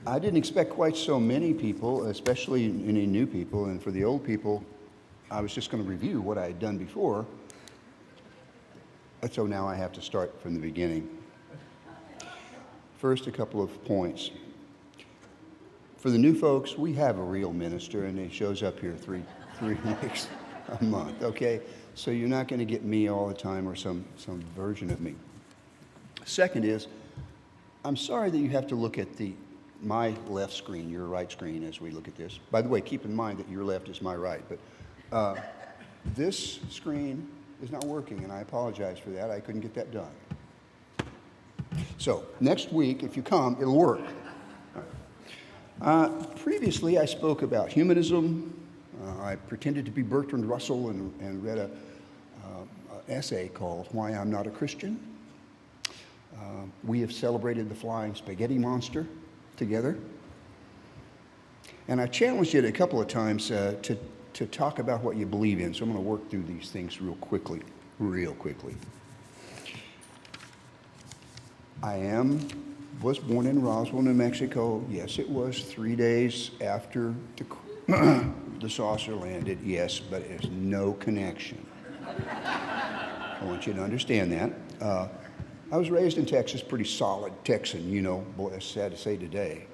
I didn't expect quite so many people, especially any new people, and for the old people, I was just going to review what I had done before. So now I have to start from the beginning. First, a couple of points. For the new folks, we have a real minister, and he shows up here three weeks a month, okay? So you're not going to get me all the time or some version of me. Second is, I'm sorry that you have to look at my left screen, your right screen, as we look at this. By the way, keep in mind that your left is my right, but this screen is not working, and I apologize for that. I couldn't get that done. So next week, if you come, it'll work. Previously, I spoke about humanism. I pretended to be Bertrand Russell and read an essay called Why I'm Not a Christian. We have celebrated the flying spaghetti monster together. And I challenged you a couple of times to talk about what you believe in. So I'm going to work through these things real quickly. I was born in Roswell, New Mexico. Yes, it was 3 days after the saucer landed. Yes, but there's no connection. I want you to understand that. I was raised in Texas, pretty solid Texan, you know. Boy, that's sad to say today.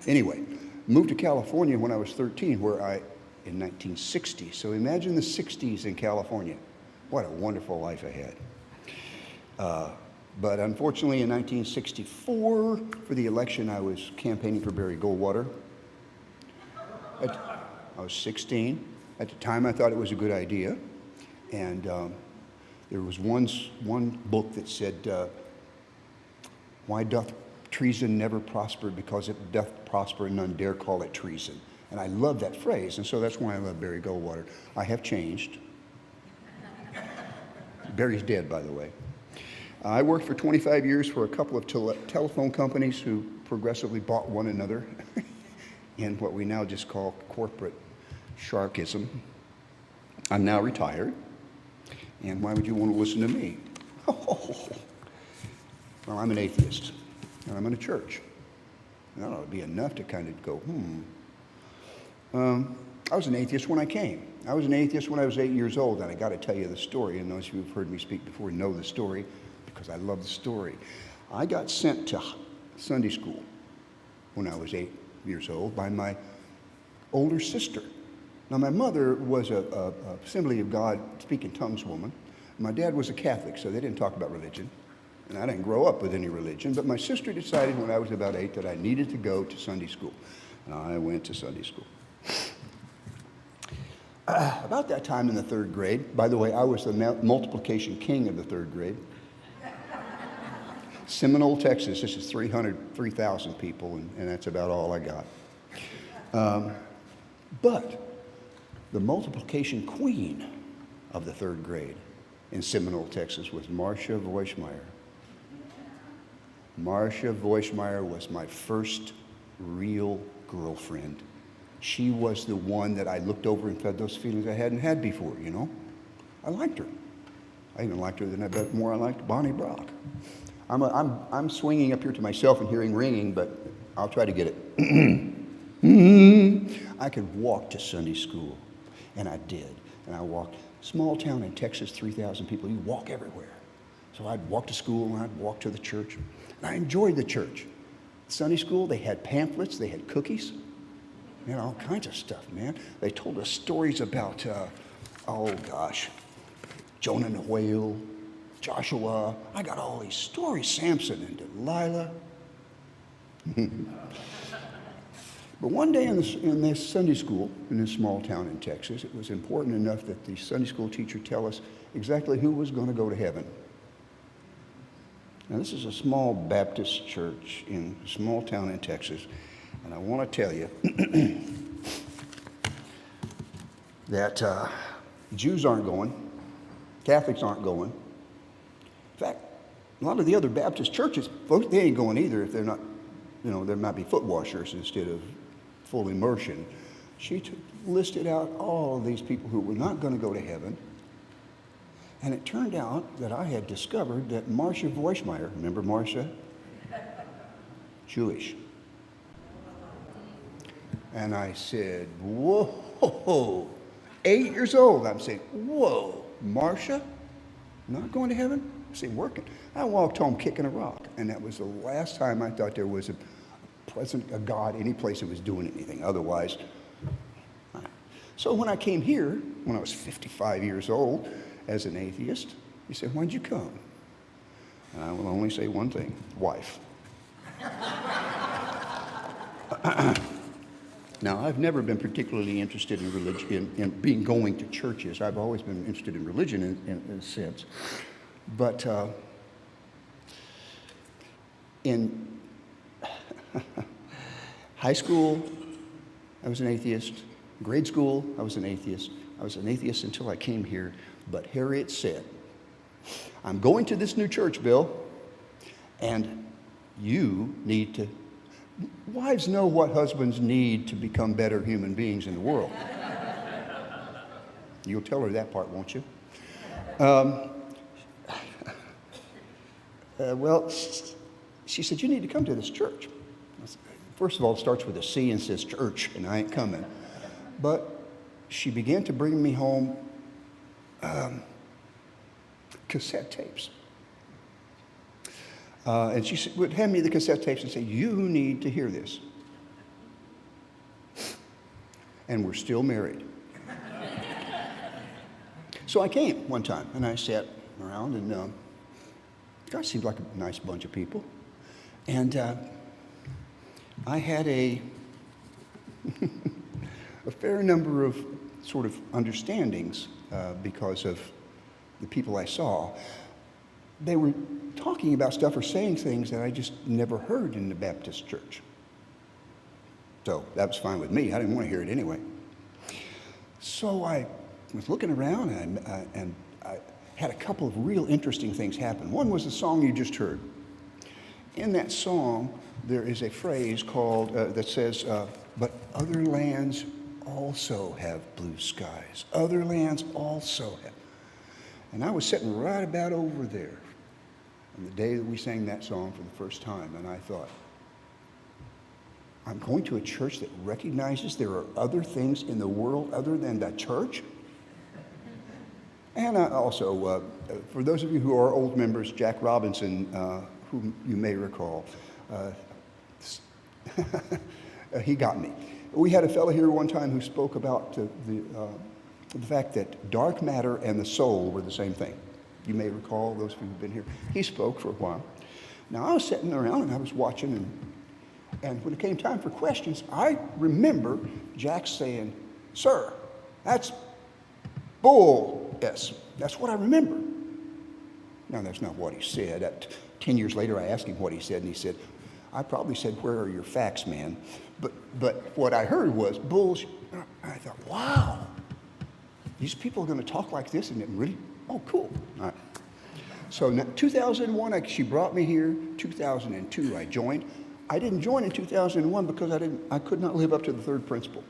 Anyway, moved to California when I was 13, in 1960. So imagine the 60s in California. What a wonderful life I had. But unfortunately, in 1964, for the election, I was campaigning for Barry Goldwater. I was 16. At the time, I thought it was a good idea. And there was one book that said, "Why doth treason never prosper? Because it doth prosper, and none dare call it treason." And I love that phrase, and so that's why I love Barry Goldwater. I have changed. Barry's dead, by the way. I worked for 25 years for a couple of telephone companies who progressively bought one another in what we now just call corporate sharkism. I'm now retired. And why would you want to listen to me? Well, I'm an atheist, and I'm in a church. And that ought to be enough to kind of go, I was an atheist when I came. I was an atheist when I was 8 years old, and I got to tell you the story. And those of you who've heard me speak before know the story, because I love the story. I got sent to Sunday school when I was 8 years old by my older sister. Now, my mother was a Assembly of God speak in tongues woman. My dad was a Catholic, so they didn't talk about religion. And I didn't grow up with any religion. But my sister decided when I was about 8 that I needed to go to Sunday school. And I went to Sunday school. About that time in the 3rd grade, by the way, I was the multiplication king of the 3rd grade. Seminole, Texas, this is 3,000 people, and that's about all I got. But the multiplication queen of the 3rd grade in Seminole, Texas was Marcia Voischmeyer. Marcia Voischmeyer was my first real girlfriend. She was the one that I looked over and fed those feelings I hadn't had before, you know. I liked her. I even liked her than I bet more I liked Bonnie Brock. I'm swinging up here to myself and hearing ringing, but I'll try to get it. I could walk to Sunday school, and I did. And I walked. Small town in Texas, 3,000 people. You walk everywhere. So I'd walk to school, and I'd walk to the church. And I enjoyed the church. Sunday school, they had pamphlets, they had cookies, all kinds of stuff, man. They told us stories about, Jonah and the whale, Joshua. I got all these stories, Samson and Delilah. But one day in this Sunday school, in this small town in Texas, it was important enough that the Sunday school teacher tell us exactly who was going to go to heaven. Now, this is a small Baptist church in a small town in Texas, and I want to tell you that Jews aren't going, Catholics aren't going. In fact, a lot of the other Baptist churches, folks, they ain't going either if they're not, there might be foot washers instead of full immersion. She listed out all of these people who were not going to go to heaven. And it turned out that I had discovered that Marcia Voischmeyer, remember Marcia? Jewish. And I said, whoa, 8 years old. I'm saying, whoa, Marcia, not going to heaven? I say, working. I walked home kicking a rock. And that was the last time I thought there was a God any place that was doing anything. Otherwise, so when I came here, when I was 55 years old, as an atheist, he said, why'd you come? And I will only say one thing, wife. Now, I've never been particularly interested in religion, in going to churches. I've always been interested in religion in a sense. But in high school, I was an atheist. Grade school, I was an atheist. I was an atheist until I came here. But Harriet said, I'm going to this new church, Bill, and you need to. Wives know what husbands need to become better human beings in the world. You'll tell her that part, won't you? Well, she said, you need to come to this church. First of all, it starts with a C and says church, and I ain't coming. But she began to bring me home cassette tapes. And she would hand me the cassette tapes and say, you need to hear this. And we're still married. So I came one time, and I sat around, and God seemed like a nice bunch of people. And I had a fair number of sort of understandings because of the people I saw. They were talking about stuff or saying things that I just never heard in the Baptist church. So that was fine with me. I didn't want to hear it anyway. So I was looking around, and I had a couple of real interesting things happen. One was the song you just heard. In that song, there is a phrase called that says, but other lands also have blue skies. Other lands also have. And I was sitting right about over there on the day that we sang that song for the first time, and I thought, I'm going to a church that recognizes there are other things in the world other than the church? And also, for those of you who are old members, Jack Robinson, whom you may recall, he got me. We had a fellow here one time who spoke about the fact that dark matter and the soul were the same thing. You may recall, those of you who've been here. He spoke for a while. Now, I was sitting around and I was watching, and when it came time for questions, I remember Jack saying, sir, that's bull. Yes, that's what I remember. Now, that's not what he said. 10 years later, I asked him what he said, and he said, I probably said, where are your facts, man? But what I heard was bullshit. I thought, wow, these people are going to talk like this, and it really, oh, cool. All right. So 2001, she brought me here. 2002, I joined. I didn't join in 2001 because I could not live up to the third principle.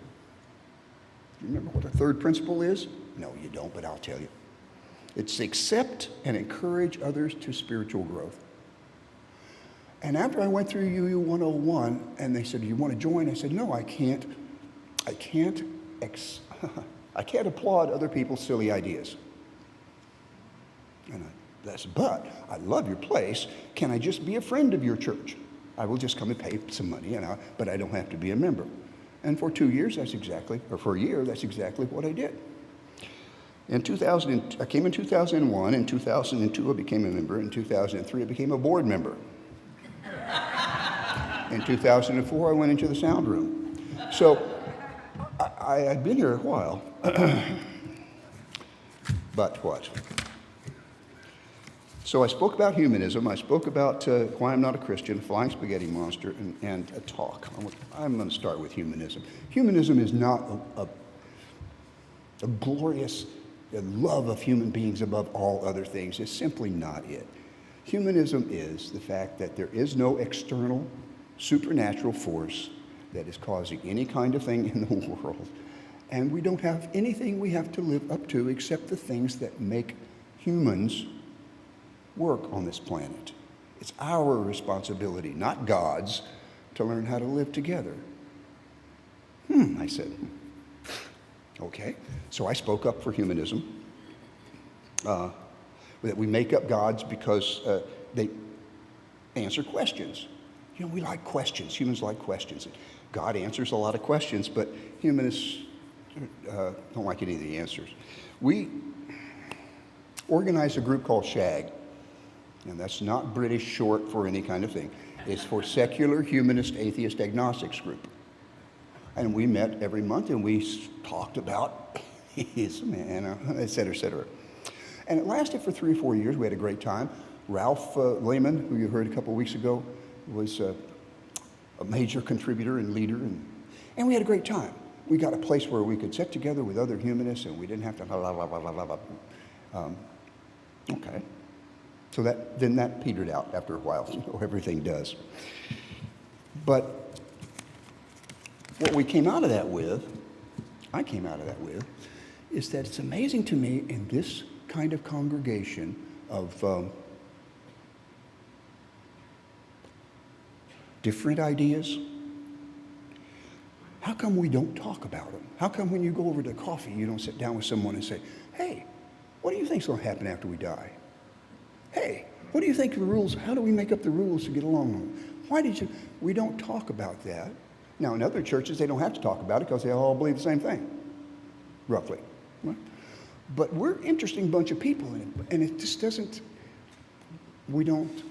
You remember what the third principle is? No, you don't, but I'll tell you. It's accept and encourage others to spiritual growth. And after I went through UU 101, and they said, do you want to join? I said, no, I can't applaud other people's silly ideas. And but I love your place. Can I just be a friend of your church? I will just come and pay some money, but I don't have to be a member. And for 2 years, for a year, that's exactly what I did. In 2000, I came in 2001. In 2002, I became a member. In 2003, I became a board member. In 2004, I went into the sound room. So I had been here a while. But what? So I spoke about humanism. I spoke about why I'm not a Christian, a flying spaghetti monster, and a talk. I'm going to start with humanism. Humanism is not a glorious love of human beings above all other things. It's simply not it. Humanism is the fact that there is no external supernatural force that is causing any kind of thing in the world. And we don't have anything we have to live up to except the things that make humans work on this planet. It's our responsibility, not God's, to learn how to live together. I said, okay. So I spoke up for humanism, that we make up gods because they answer questions. You know, we like questions. Humans like questions. God answers a lot of questions, but humanists don't like any of the answers. We organized a group called SHAG, and that's not British short for any kind of thing. It's for Secular Humanist Atheist Agnostics Group. And we met every month and we talked about atheism and et cetera, et cetera. And it lasted for 3 or 4 years. We had a great time. Ralph Lehman, who you heard a couple of weeks ago, was a major contributor and leader. And we had a great time. We got a place where we could sit together with other humanists and we didn't have to blah, blah, blah, blah, blah. Okay. So then that petered out after a while. You know, everything does. But what we came out of that with, I came out of that with, is that it's amazing to me in this kind of congregation of different ideas, how come we don't talk about them? How come when you go over to coffee, you don't sit down with someone and say, hey, what do you think's going to happen after we die? Hey, what do you think of the rules? How do we make up the rules to get along? We don't talk about that. Now, in other churches, they don't have to talk about it because they all believe the same thing, roughly. Right? But we're an interesting bunch of people, and it just doesn't, we don't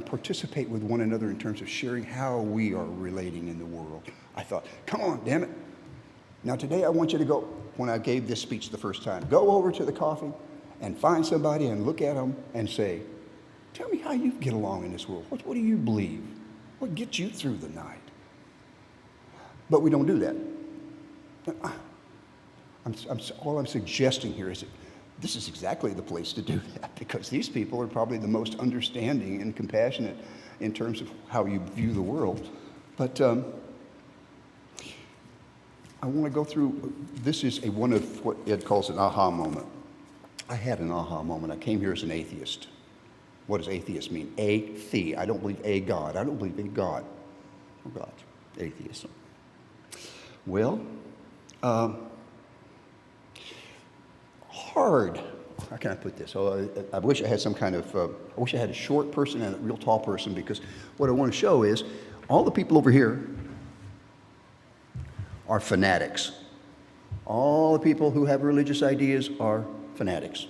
participate with one another in terms of sharing how we are relating in the world. I thought, come on, damn it. Now, today I want you to go, when I gave this speech the first time, go over to the coffee and find somebody and look at them and say, tell me how you get along in this world. What do you believe? What gets you through the night? But we don't do that. All I'm suggesting here is that this is exactly the place to do that, because these people are probably the most understanding and compassionate in terms of how you view the world. But I want to go through, this is one of what Ed calls an aha moment. I had an aha moment. I came here as an atheist. What does atheist mean? A-the. I don't believe a God. I don't believe a God. Oh, God. Atheism. Well, hard. How can I put this? I wish I had some kind of, I wish I had a short person and a real tall person, because what I want to show is all the people over here are fanatics. All the people who have religious ideas are fanatics.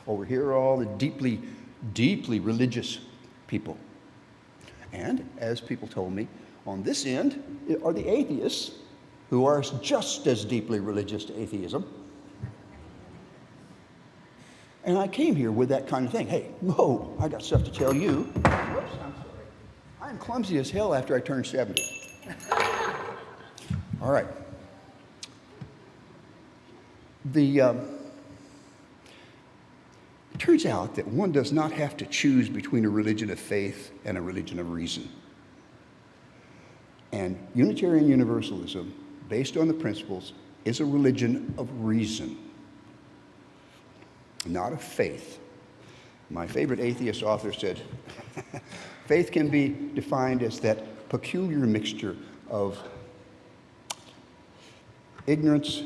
Over here are all the deeply, deeply religious people. And as people told me, on this end are the atheists, who are just as deeply religious to atheism. And I came here with that kind of thing. Hey, whoa, I got stuff to tell you. Whoops, I'm sorry. I'm clumsy as hell after I turned 70. All right. It turns out that one does not have to choose between a religion of faith and a religion of reason. And Unitarian Universalism, based on the principles, is a religion of reason, not of faith. My favorite atheist author said, faith can be defined as that peculiar mixture of ignorance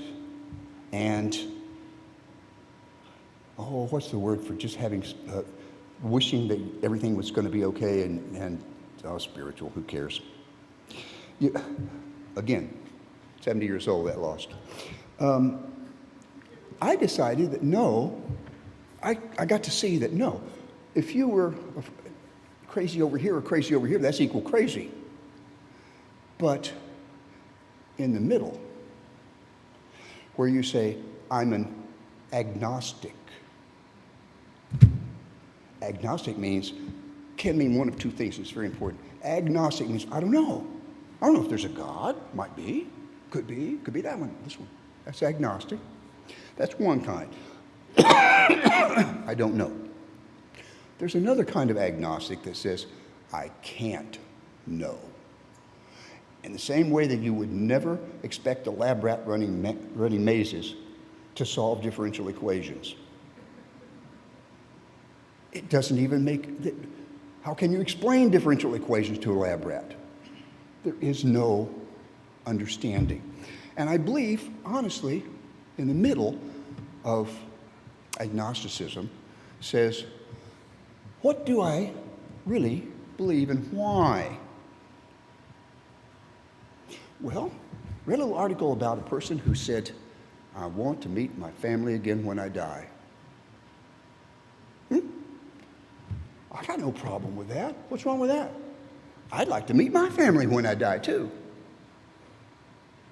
and, what's the word for just having, wishing that everything was going to be okay and spiritual, who cares? Again, 70 years old, that lost. I decided that no, I got to see that no, if you were crazy over here or crazy over here, that's equal crazy. But in the middle, where you say, I'm an agnostic. Agnostic can mean one of two things. It's very important. Agnostic means, I don't know. I don't know if there's a God. Might be. Could be that one. This one. That's agnostic. That's one kind. I don't know. There's another kind of agnostic that says, I can't know. In the same way that you would never expect a lab rat running mazes to solve differential equations. It doesn't even make, How can you explain differential equations to a lab rat? There is no understanding. And I believe, honestly, in the middle of agnosticism says, what do I really believe and why? Well, read a little article about a person who said, I want to meet my family again when I die. I got no problem with that. What's wrong with that? I'd like to meet my family when I die too.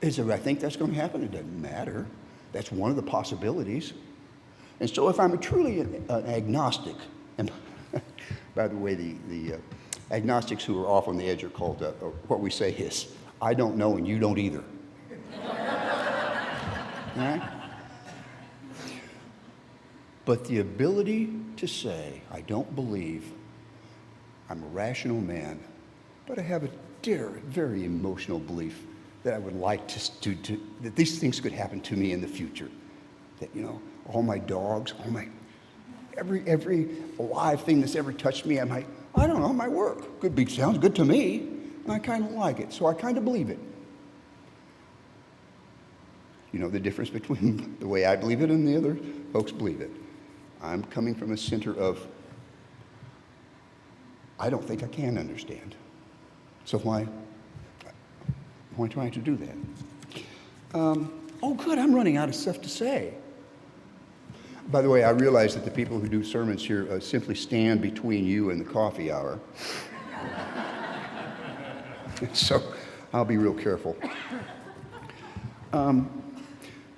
Is there, I think that's going to happen? It doesn't matter. That's one of the possibilities. And so if I'm truly an agnostic, and by the way, the agnostics who are off on the edge are called, what we say is, I don't know and you don't either. All right? But the ability to say, I don't believe, I'm a rational man, but I have a very emotional belief that I would like that these things could happen to me in the future. That, all my dogs, every alive thing that's ever touched me, I don't know, might work. Sounds good to me, and I kind of like it, so I kind of believe it. You know the difference between the way I believe it and the other folks believe it. I'm coming from a center of, I don't think I can understand. So why trying to do that? Oh, good, I'm running out of stuff to say. By the way, I realize that the people who do sermons here simply stand between you and the coffee hour. So I'll be real careful.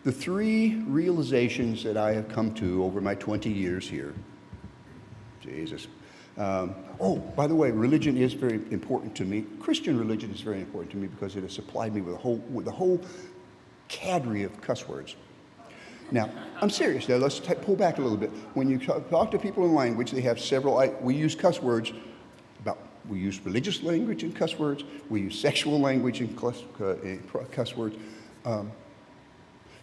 The three realizations that I have come to over my 20 years here, Jesus. By the way, religion is very important to me. Christian religion is very important to me because it has supplied me with a whole cadre of cuss words. Now, I'm serious. Now, let's pull back a little bit. When you talk to people in language, they have several. We use cuss words. We use religious language in cuss words. We use sexual language in cuss words.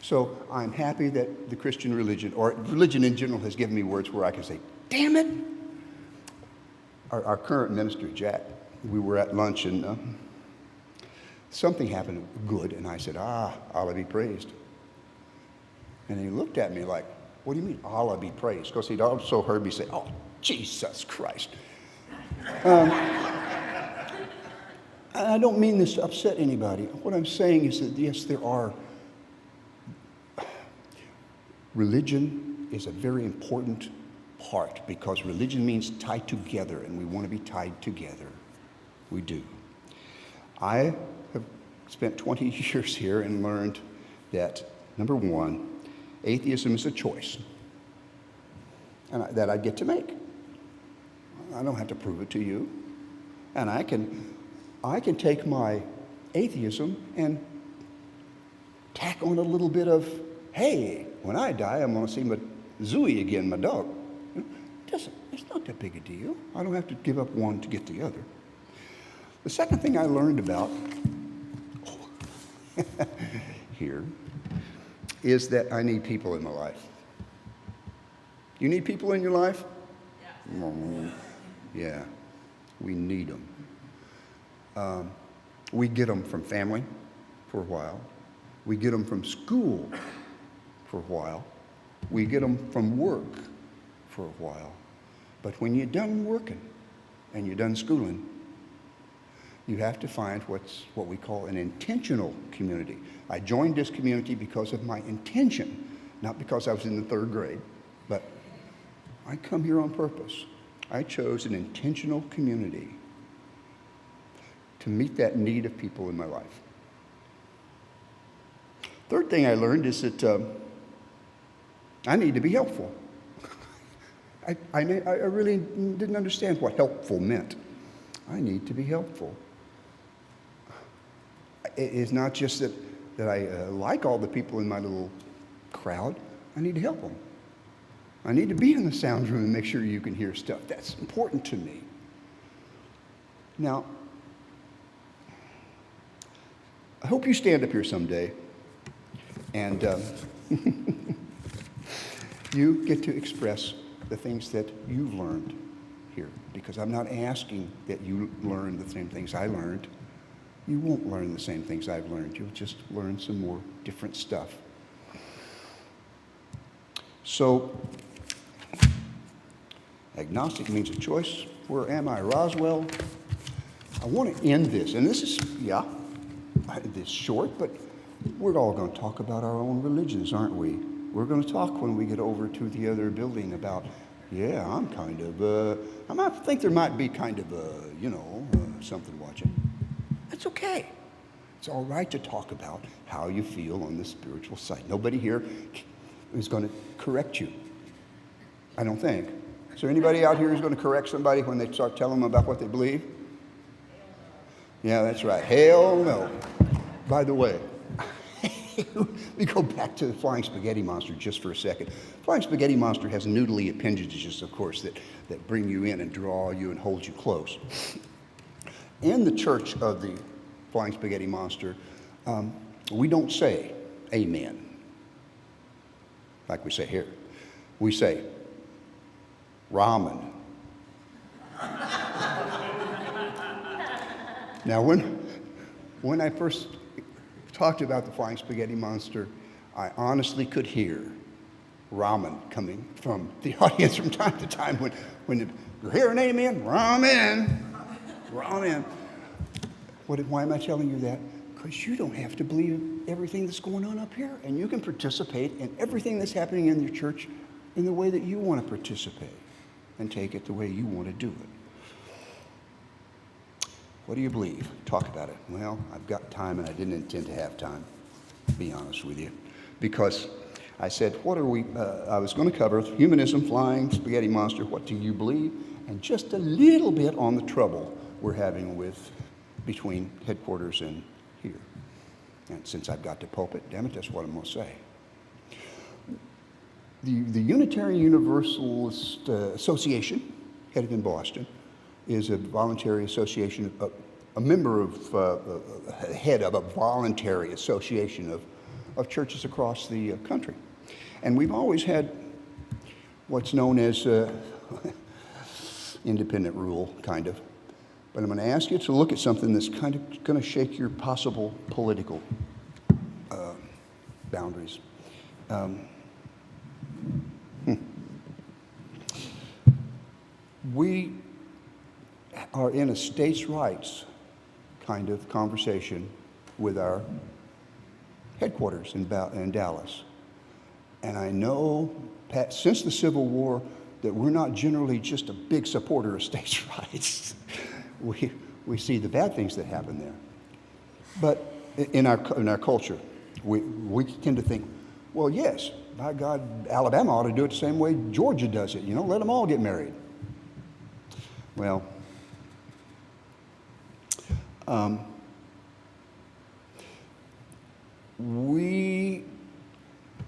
So I'm happy that the Christian religion, or religion in general, has given me words where I can say, damn it. Our current minister, Jack, we were at lunch and something happened good, and I said, Allah be praised. And he looked at me like, what do you mean, Allah be praised? Because he'd also heard me say, oh, Jesus Christ. I don't mean this to upset anybody. What I'm saying is that, yes, religion is a very important part because religion means tied together, and we want to be tied together. We do. I have spent 20 years here and learned that, number one, atheism is a choice that I get to make. I don't have to prove it to you. And I can take my atheism and tack on a little bit of, hey, when I die, I'm going to see my Zooey again, my dog. It's not that big a deal. I don't have to give up one to get the other. The second thing I learned about here is that I need people in my life. You need people in your life? Yes. Yeah, we need them. We get them from family for a while. We get them from school for a while. We get them from work for a while. But when you're done working and you're done schooling, you have to find what we call an intentional community. I joined this community because of my intention, not because I was in the third grade, but I come here on purpose. I chose an intentional community to meet that need of people in my life. Third thing I learned is that I need to be helpful. I really didn't understand what helpful meant. I need to be helpful. It's not just that I like all the people in my little crowd. I need to help them. I need to be in the sound room and make sure you can hear stuff. That's important to me. Now, I hope you stand up here someday and you get to express the things that you've learned here, because I'm not asking that you learn the same things I learned. You won't learn the same things I've learned. You'll just learn some more different stuff. So, agnostic means a choice. Where am I? Roswell. I want to end this, and this is, this short, but we're all going to talk about our own religions, aren't we? We're going to talk when we get over to the other building about, I'm kind of, I think there might be kind of, something watching. That's okay. It's all right to talk about how you feel on the spiritual side. Nobody here is going to correct you, I don't think. Is there anybody out here who's going to correct somebody when they start telling them about what they believe? Yeah, that's right. Hell no. By the way, we go back to the flying spaghetti monster just for a second. Flying spaghetti monster has noodly appendages, of course, that bring you in and draw you and hold you close. In the church of the flying spaghetti monster, we don't say amen like we say here. We say ramen. Now, when I first talked about the flying spaghetti monster, I honestly could hear ramen coming from the audience from time to time when you hear an amen, ramen. Why am I telling you that? Because you don't have to believe everything that's going on up here, and you can participate in everything that's happening in your church in the way that you want to participate and take it the way you want to do it. What do you believe? Talk about it. Well, I've got time, and I didn't intend to have time, to be honest with you, because I said, I was going to cover humanism, flying spaghetti monster, what do you believe, and just a little bit on the trouble we're having between headquarters and here. And since I've got to pulpit, damn it, that's what I'm going to say. The Unitarian Universalist Association, headed in Boston, is a voluntary association, head of a voluntary association of churches across the country. And we've always had what's known as independent rule, kind of. But I'm going to ask you to look at something that's kind of going to shake your possible political boundaries. We are in a states' rights kind of conversation with our headquarters in Dallas. And I know, since the Civil War, that we're not generally just a big supporter of states' rights. We see the bad things that happen there. But in our culture, we tend to think, well, yes, by God, Alabama ought to do it the same way Georgia does it. Let them all get married. Well, we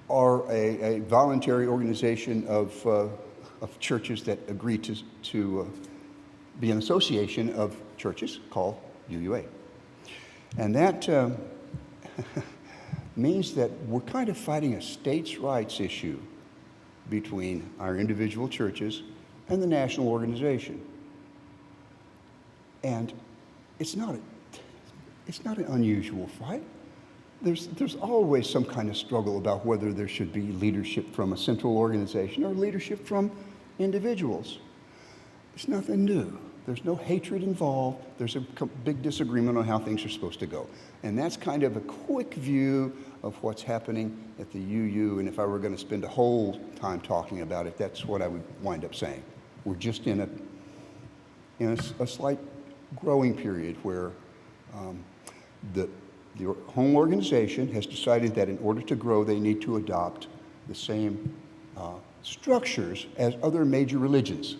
are a voluntary organization of churches that agree to be an association of churches called UUA. And that means that we're kind of fighting a states' rights issue between our individual churches and the national organization. And it's not an unusual fight. There's always some kind of struggle about whether there should be leadership from a central organization or leadership from individuals. It's nothing new. There's no hatred involved. There's a big disagreement on how things are supposed to go. And that's kind of a quick view of what's happening at the UU. And if I were going to spend a whole time talking about it, that's what I would wind up saying. We're just in a slight growing period where the home organization has decided that in order to grow, they need to adopt the same structures as other major religions.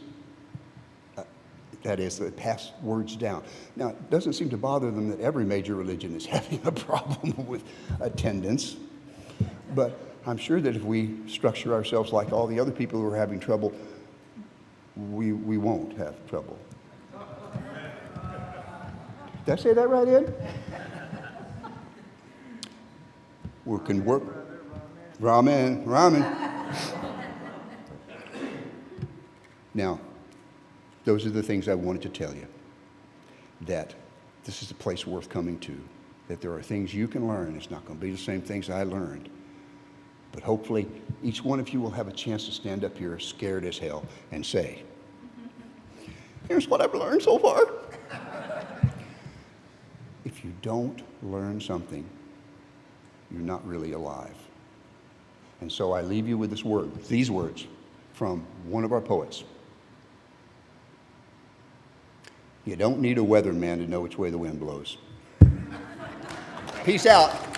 That is, they pass words down. Now, it doesn't seem to bother them that every major religion is having a problem with attendance, but I'm sure that if we structure ourselves like all the other people who are having trouble, we won't have trouble. Did I say that right, Ed? We can work. Ramen. Now, those are the things I wanted to tell you. That this is a place worth coming to. That there are things you can learn. It's not going to be the same things I learned. But hopefully, each one of you will have a chance to stand up here scared as hell and say, here's what I've learned so far. If you don't learn something, you're not really alive. And so I leave you with these words from one of our poets. You don't need a weatherman to know which way the wind blows. Peace out.